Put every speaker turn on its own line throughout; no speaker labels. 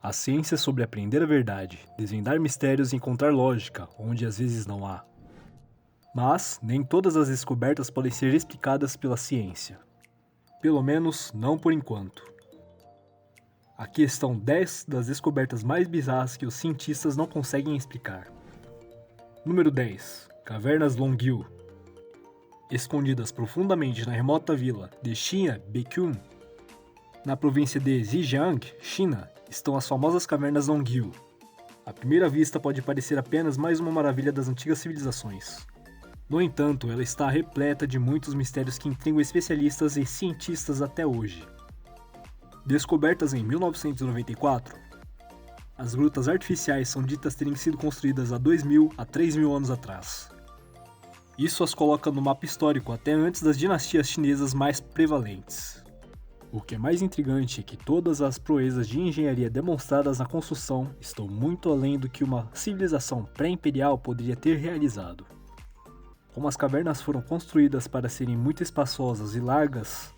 A ciência é sobre aprender a verdade, desvendar mistérios e encontrar lógica, onde às vezes não há. Mas nem todas as descobertas podem ser explicadas pela ciência. Pelo menos não por enquanto. Aqui estão 10 das descobertas mais bizarras que os cientistas não conseguem explicar. Número 10. Cavernas Longyou. Escondidas profundamente na remota vila de Xin'an, na província de Zhejiang, China, estão as famosas cavernas Longyou. À primeira vista pode parecer apenas mais uma maravilha das antigas civilizações. No entanto, ela está repleta de muitos mistérios que intrigam especialistas e cientistas até hoje. Descobertas em 1994, as grutas artificiais são ditas terem sido construídas há 2.000 a 3.000 anos atrás. Isso as coloca no mapa histórico até antes das dinastias chinesas mais prevalentes. O que é mais intrigante é que todas as proezas de engenharia demonstradas na construção estão muito além do que uma civilização pré-imperial poderia ter realizado. Como as cavernas foram construídas para serem muito espaçosas e largas,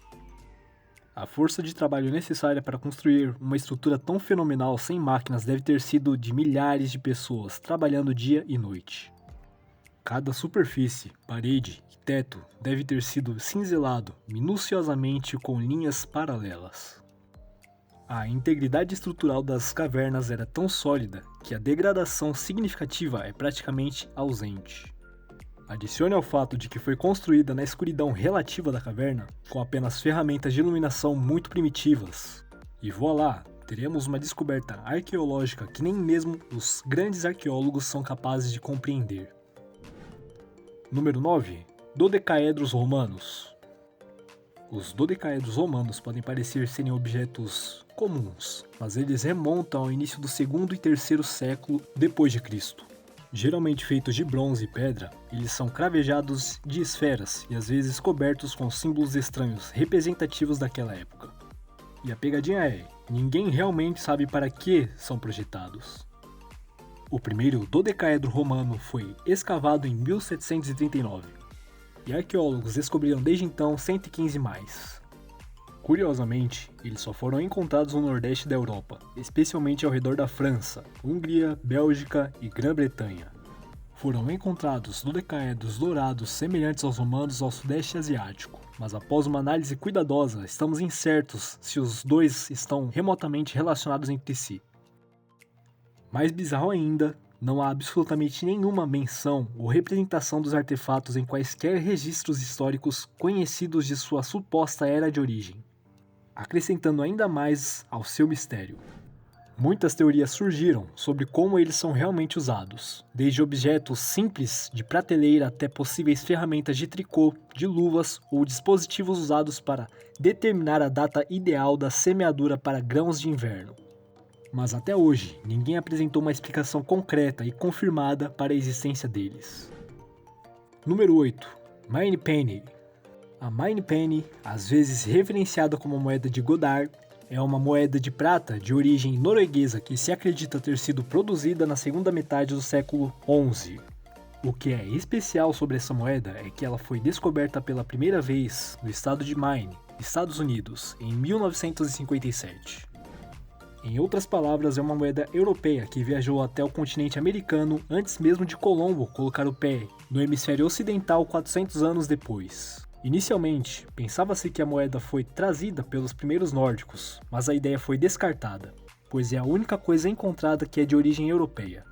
a força de trabalho necessária para construir uma estrutura tão fenomenal sem máquinas deve ter sido de milhares de pessoas trabalhando dia e noite. Cada superfície, parede e teto deve ter sido cinzelado minuciosamente com linhas paralelas. A integridade estrutural das cavernas era tão sólida que a degradação significativa é praticamente ausente. Adicione ao fato de que foi construída na escuridão relativa da caverna, com apenas ferramentas de iluminação muito primitivas. E voilá, teremos uma descoberta arqueológica que nem mesmo os grandes arqueólogos são capazes de compreender. Número 9. Dodecaedros romanos. Os dodecaedros romanos podem parecer serem objetos comuns, mas eles remontam ao início do segundo e terceiro século depois de Cristo. Geralmente feitos de bronze e pedra, eles são cravejados de esferas e às vezes cobertos com símbolos estranhos representativos daquela época. E a pegadinha é, ninguém realmente sabe para que são projetados. O primeiro dodecaedro romano foi escavado em 1739, e arqueólogos descobriram desde então 115 mais. Curiosamente, eles só foram encontrados no nordeste da Europa, especialmente ao redor da França, Hungria, Bélgica e Grã-Bretanha. Foram encontrados dodecaedros dourados semelhantes aos romanos ao sudeste asiático, mas após uma análise cuidadosa, estamos incertos se os dois estão remotamente relacionados entre si. Mais bizarro ainda, não há absolutamente nenhuma menção ou representação dos artefatos em quaisquer registros históricos conhecidos de sua suposta era de origem, acrescentando ainda mais ao seu mistério. Muitas teorias surgiram sobre como eles são realmente usados, desde objetos simples de prateleira até possíveis ferramentas de tricô, de luvas ou dispositivos usados para determinar a data ideal da semeadura para grãos de inverno. Mas até hoje, ninguém apresentou uma explicação concreta e confirmada para a existência deles. Número 8. Mine Penny. A Mine Penny, às vezes referenciada como moeda de Godard, é uma moeda de prata de origem norueguesa que se acredita ter sido produzida na segunda metade do século XI. O que é especial sobre essa moeda é que ela foi descoberta pela primeira vez no estado de Maine, Estados Unidos, em 1957. Em outras palavras, é uma moeda europeia que viajou até o continente americano antes mesmo de Colombo colocar o pé no hemisfério ocidental 400 anos depois. Inicialmente, pensava-se que a moeda foi trazida pelos primeiros nórdicos, mas a ideia foi descartada, pois é a única coisa encontrada que é de origem europeia.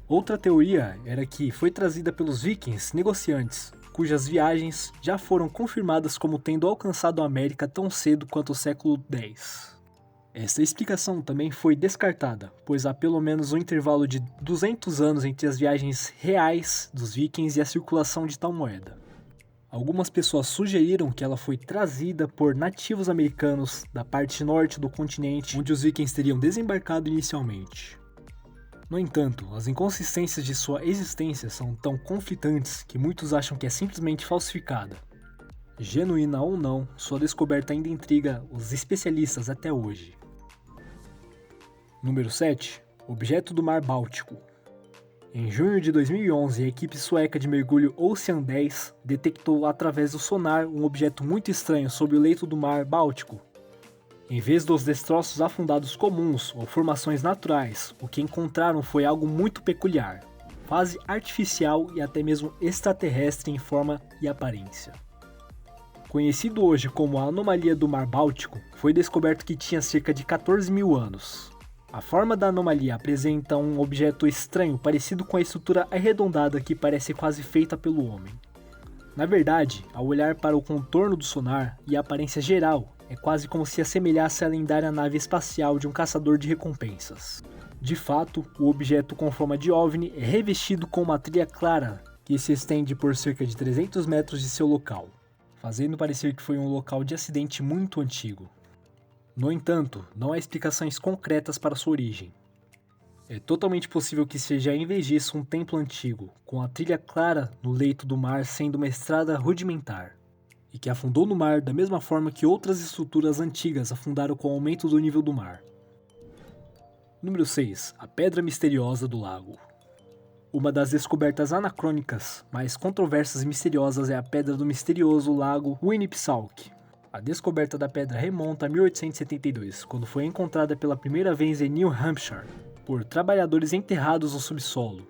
Outra teoria era que foi trazida pelos vikings negociantes, cujas viagens já foram confirmadas como tendo alcançado a América tão cedo quanto o século X. Essa explicação também foi descartada, pois há pelo menos um intervalo de 200 anos entre as viagens reais dos vikings e a circulação de tal moeda. Algumas pessoas sugeriram que ela foi trazida por nativos americanos da parte norte do continente, onde os vikings teriam desembarcado inicialmente. No entanto, as inconsistências de sua existência são tão conflitantes que muitos acham que é simplesmente falsificada. Genuína ou não, sua descoberta ainda intriga os especialistas até hoje. Número 7. Objeto do Mar Báltico. Em junho de 2011, a equipe sueca de mergulho Ocean 10 detectou através do sonar um objeto muito estranho sob o leito do Mar Báltico. Em vez dos destroços afundados comuns ou formações naturais, o que encontraram foi algo muito peculiar, quase artificial e até mesmo extraterrestre em forma e aparência. Conhecido hoje como a anomalia do Mar Báltico, foi descoberto que tinha cerca de 14 mil anos. A forma da anomalia apresenta um objeto estranho parecido com a estrutura arredondada que parece quase feita pelo homem. Na verdade, ao olhar para o contorno do sonar e a aparência geral, é quase como se assemelhasse à lendária nave espacial de um caçador de recompensas. De fato, o objeto com forma de OVNI é revestido com uma trilha clara que se estende por cerca de 300 metros de seu local, fazendo parecer que foi um local de acidente muito antigo. No entanto, não há explicações concretas para sua origem. É totalmente possível que seja em vez disso um templo antigo, com a trilha clara no leito do mar sendo uma estrada rudimentar, e que afundou no mar da mesma forma que outras estruturas antigas afundaram com o aumento do nível do mar. Número 6. A Pedra Misteriosa do Lago. Uma das descobertas anacrônicas, mais controversas e misteriosas é a Pedra do Misterioso Lago Winnipsauk. A descoberta da pedra remonta a 1872, quando foi encontrada pela primeira vez em New Hampshire, por trabalhadores enterrados no subsolo.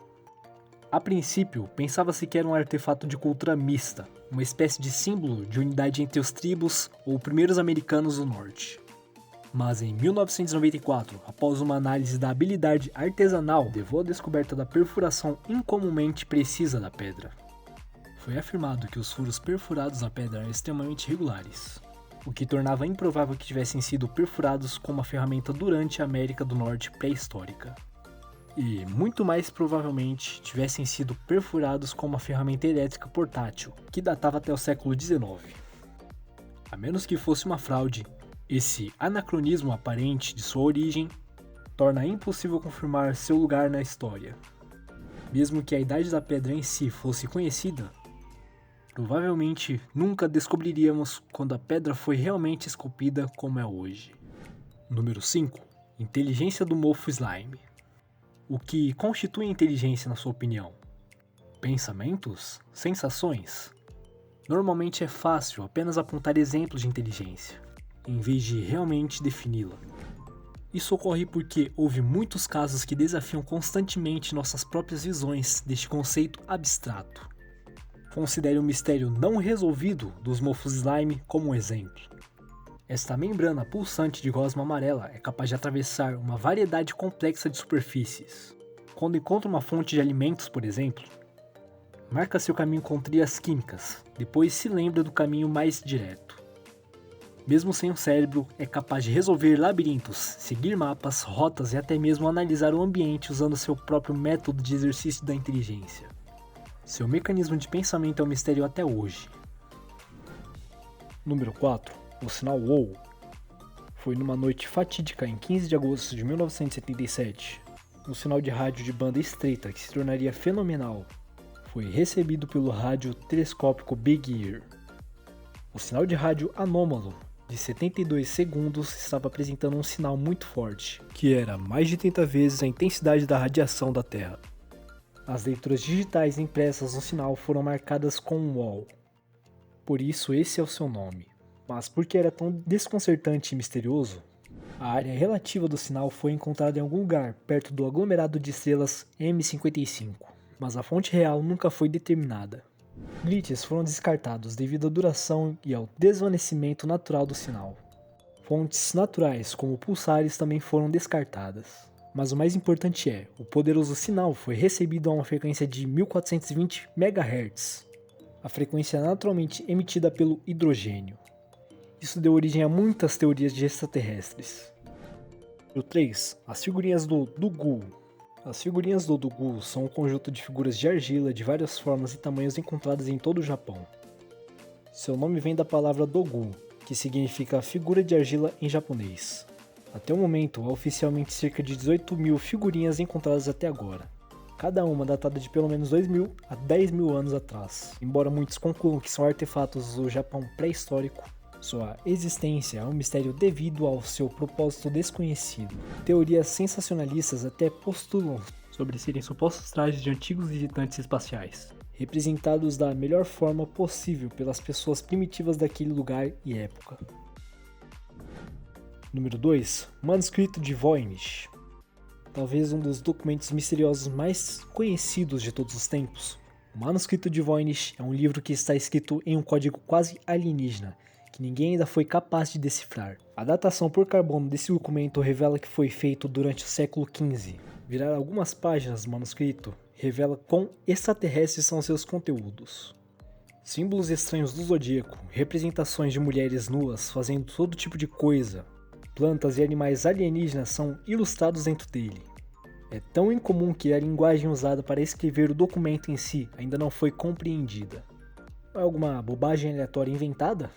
A princípio, pensava-se que era um artefato de cultura mista, uma espécie de símbolo de unidade entre os tribos ou primeiros americanos do norte. Mas em 1994, após uma análise da habilidade artesanal, levou à descoberta da perfuração incomumente precisa da pedra. Foi afirmado que os furos perfurados na pedra eram extremamente regulares, o que tornava improvável que tivessem sido perfurados com uma ferramenta durante a América do Norte pré-histórica. E, muito mais provavelmente, tivessem sido perfurados com uma ferramenta elétrica portátil, que datava até o século XIX. A menos que fosse uma fraude, esse anacronismo aparente de sua origem torna impossível confirmar seu lugar na história. Mesmo que a idade da pedra em si fosse conhecida, provavelmente nunca descobriríamos quando a pedra foi realmente esculpida como é hoje. Número 5. Inteligência do mofo slime. O que constitui inteligência na sua opinião? Pensamentos? Sensações? Normalmente é fácil apenas apontar exemplos de inteligência, em vez de realmente defini-la. Isso ocorre porque houve muitos casos que desafiam constantemente nossas próprias visões deste conceito abstrato. Considere o mistério não resolvido dos mofos slime como um exemplo. Esta membrana pulsante de gosma amarela é capaz de atravessar uma variedade complexa de superfícies. Quando encontra uma fonte de alimentos, por exemplo, marca seu caminho com trilhas químicas, depois se lembra do caminho mais direto. Mesmo sem um cérebro, é capaz de resolver labirintos, seguir mapas, rotas e até mesmo analisar o ambiente usando seu próprio método de exercício da inteligência. Seu mecanismo de pensamento é um mistério até hoje. Número 4. O sinal WOW. Foi numa noite fatídica em 15 de agosto de 1977. Um sinal de rádio de banda estreita que se tornaria fenomenal foi recebido pelo rádio telescópico Big Ear. O sinal de rádio anômalo de 72 segundos estava apresentando um sinal muito forte, que era mais de 30 vezes a intensidade da radiação da Terra. As leituras digitais impressas no sinal foram marcadas com um WOW. Por isso esse é o seu nome. Mas por que era tão desconcertante e misterioso? A área relativa do sinal foi encontrada em algum lugar perto do aglomerado de estrelas M55, mas a fonte real nunca foi determinada. Glitches foram descartados devido à duração e ao desvanecimento natural do sinal. Fontes naturais, como pulsares, também foram descartadas. Mas o mais importante é, o poderoso sinal foi recebido a uma frequência de 1420 MHz, a frequência naturalmente emitida pelo hidrogênio. Isso deu origem a muitas teorias de extraterrestres. Número 3. As figurinhas do Dugu. As figurinhas do Dugu são um conjunto de figuras de argila de várias formas e tamanhos encontradas em todo o Japão. Seu nome vem da palavra Dogu, que significa figura de argila em japonês. Até o momento, há oficialmente cerca de 18 mil figurinhas encontradas até agora, cada uma datada de pelo menos 2.000 a 10.000 anos atrás. Embora muitos concluam que são artefatos do Japão pré-histórico, sua existência é um mistério devido ao seu propósito desconhecido. Teorias sensacionalistas até postulam sobre serem supostos trajes de antigos visitantes espaciais, representados da melhor forma possível pelas pessoas primitivas daquele lugar e época. Número 2. Manuscrito de Voynich. Talvez um dos documentos misteriosos mais conhecidos de todos os tempos. O Manuscrito de Voynich é um livro que está escrito em um código quase alienígena, que ninguém ainda foi capaz de decifrar. A datação por carbono desse documento revela que foi feito durante o século XV. Virar algumas páginas do manuscrito revela quão extraterrestres são seus conteúdos. Símbolos estranhos do zodíaco, representações de mulheres nuas fazendo todo tipo de coisa, plantas e animais alienígenas são ilustrados dentro dele. É tão incomum que a linguagem usada para escrever o documento em si ainda não foi compreendida. É alguma bobagem aleatória inventada?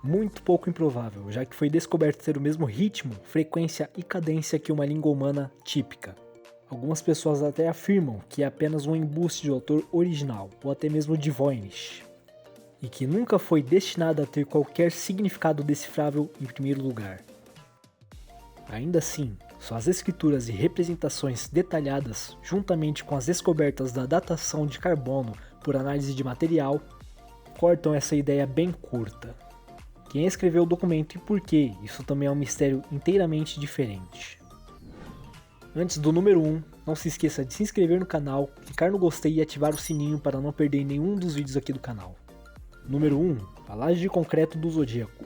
Muito pouco improvável, já que foi descoberto ter o mesmo ritmo, frequência e cadência que uma língua humana típica. Algumas pessoas até afirmam que é apenas um embuste de autor original, ou até mesmo de Voynich, e que nunca foi destinado a ter qualquer significado decifrável em primeiro lugar. Ainda assim, suas escrituras e representações detalhadas, juntamente com as descobertas da datação de carbono por análise de material, cortam essa ideia bem curta. Quem escreveu o documento e por quê, isso também é um mistério inteiramente diferente. Antes do número 1, não se esqueça de se inscrever no canal, clicar no gostei e ativar o sininho para não perder nenhum dos vídeos aqui do canal. Número 1. A laje de concreto do zodíaco.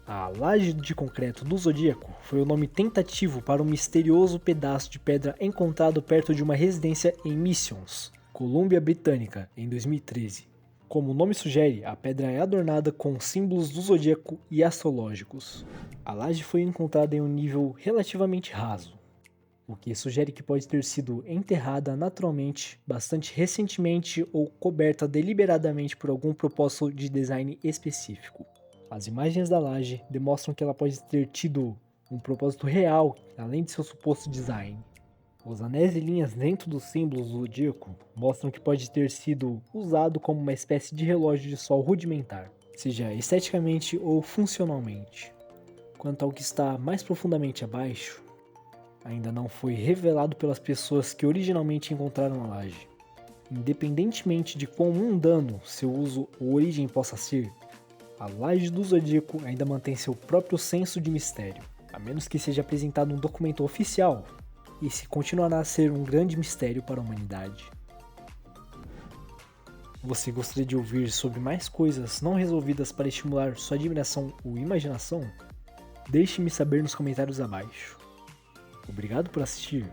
A laje de concreto do zodíaco foi o nome tentativo para um misterioso pedaço de pedra encontrado perto de uma residência em Missions, Colômbia Britânica, em 2013. Como o nome sugere, a pedra é adornada com símbolos do zodíaco e astrológicos. A laje foi encontrada em um nível relativamente raso, o que sugere que pode ter sido enterrada naturalmente, bastante recentemente ou coberta deliberadamente por algum propósito de design específico. As imagens da laje demonstram que ela pode ter tido um propósito real, além de seu suposto design. Os anéis e linhas dentro dos símbolos do zodíaco mostram que pode ter sido usado como uma espécie de relógio de sol rudimentar, seja esteticamente ou funcionalmente. Quanto ao que está mais profundamente abaixo, ainda não foi revelado pelas pessoas que originalmente encontraram a laje. Independentemente de quão mundano seu uso ou origem possa ser, a laje do zodíaco ainda mantém seu próprio senso de mistério, a menos que seja apresentado um documento oficial, e se continuará a ser um grande mistério para a humanidade. Você gostaria de ouvir sobre mais coisas não resolvidas para estimular sua admiração ou imaginação? Deixe-me saber nos comentários abaixo. Obrigado por assistir.